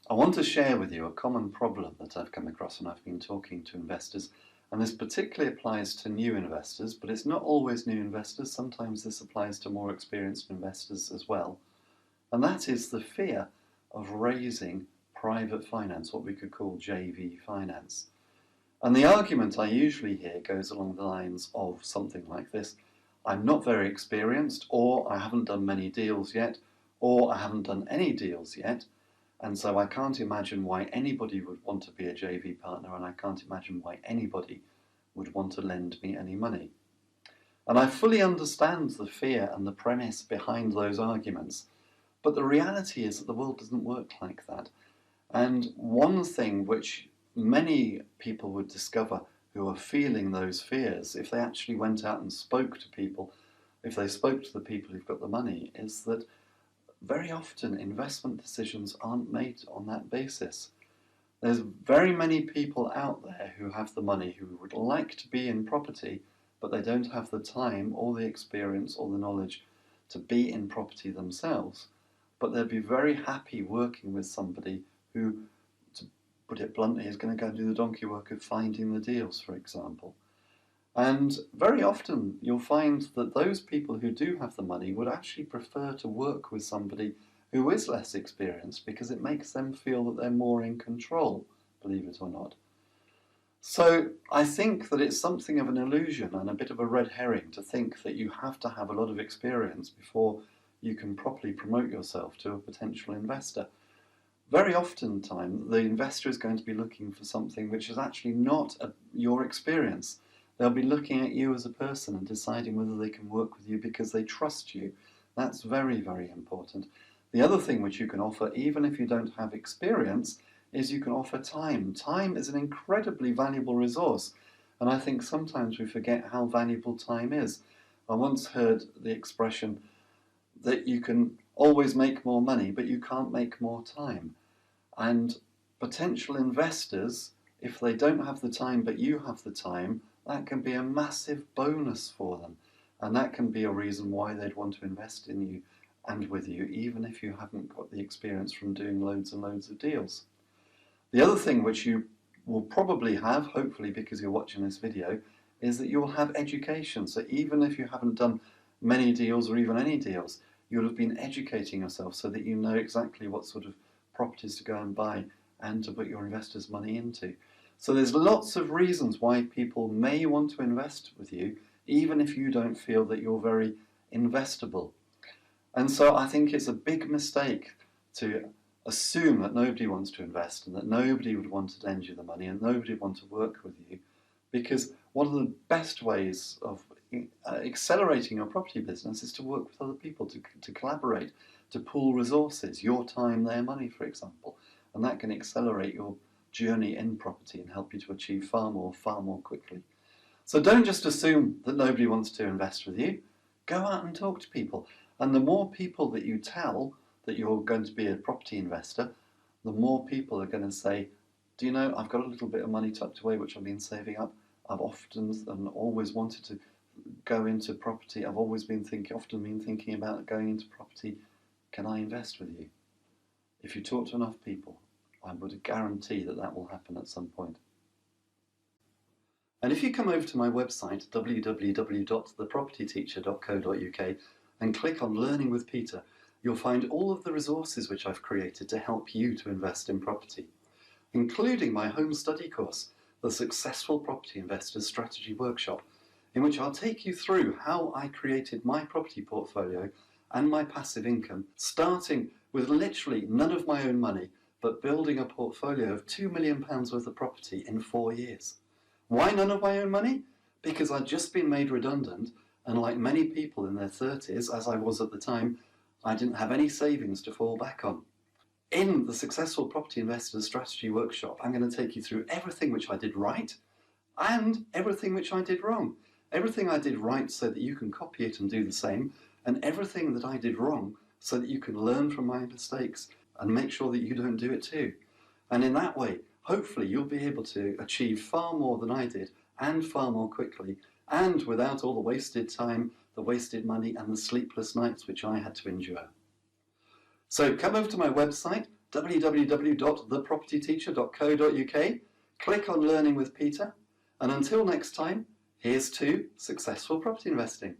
I want to share with you a common problem that I've come across when I've been talking to investors, and this particularly applies to new investors, but it's not always new investors. Sometimes this applies to more experienced investors as well, and that is the fear of raising private finance, what we could call JV finance. And the argument I usually hear goes along the lines of something like this: I'm not very experienced, or I haven't done many deals yet, or I haven't done any deals yet, and so I can't imagine why anybody would want to be a JV partner, and I can't imagine why anybody would want to lend me any money. And I fully understand the fear and the premise behind those arguments, but the reality is that the world doesn't work like that. And one thing which many people would discover who are feeling those fears, if they actually went out and spoke to people, if they spoke to the people who've got the money, is that very often investment decisions aren't made on that basis. There's very many people out there who have the money, who would like to be in property, but they don't have the time or the experience or the knowledge to be in property themselves. But they'd be very happy working with somebody who, to put it bluntly, is going to go and do the donkey work of finding the deals, for example. And very often you'll find that those people who do have the money would actually prefer to work with somebody who is less experienced, because it makes them feel that they're more in control, believe it or not. So I think that it's something of an illusion and a bit of a red herring to think that you have to have a lot of experience before you can properly promote yourself to a potential investor. Very often the investor is going to be looking for something which is actually not your experience. They'll be looking at you as a person and deciding whether they can work with you because they trust you. That's very, very important. The other thing which you can offer, even if you don't have experience, is you can offer time. Time is an incredibly valuable resource, and I think sometimes we forget how valuable time is. I once heard the expression that you can always make more money, but you can't make more time. And potential investors, if they don't have the time but you have the time, that can be a massive bonus for them, and that can be a reason why they'd want to invest in you and with you, even if you haven't got the experience from doing loads and loads of deals. The other thing which you will probably have, hopefully because you're watching this video, is that you'll have education. So even if you haven't done many deals or even any deals, you'll have been educating yourself so that you know exactly what sort of properties to go and buy and to put your investors' money into. So there's lots of reasons why people may want to invest with you, even if you don't feel that you're very investable. And so I think it's a big mistake to assume that nobody wants to invest and that nobody would want to lend you the money and nobody would want to work with you, because one of the best ways of accelerating your property business is to work with other people, to collaborate, to pool resources, your time, their money, for example, and that can accelerate your journey in property and help you to achieve far more quickly. So don't just assume that nobody wants to invest with you. Go out and talk to people, and the more people that you tell that you're going to be a property investor, the more people are going to say, do you know, I've got a little bit of money tucked away which I've been saving up. I've often and always wanted to go into property. I've always been thinking about going into property. Can I invest with you? If you talk to enough people, I would guarantee that that will happen at some point. And if you come over to my website, www.thepropertyteacher.co.uk, and click on Learning with Peter, you'll find all of the resources which I've created to help you to invest in property, including my home study course, the Successful Property Investors Strategy Workshop, in which I'll take you through how I created my property portfolio and my passive income, starting with literally none of my own money, but building a portfolio of £2 million worth of property in 4 years. Why none of my own money? Because I'd just been made redundant, and like many people in their 30s, as I was at the time, I didn't have any savings to fall back on. In the Successful Property Investors Strategy Workshop, I'm going to take you through everything which I did right and everything which I did wrong. Everything I did right so that you can copy it and do the same, and everything that I did wrong so that you can learn from my mistakes and make sure that you don't do it too. And in that way, hopefully you'll be able to achieve far more than I did, and far more quickly, and without all the wasted time, the wasted money, and the sleepless nights which I had to endure. So come over to my website, www.thepropertyteacher.co.uk, click on Learning with Peter, and until next time, here's to successful property investing.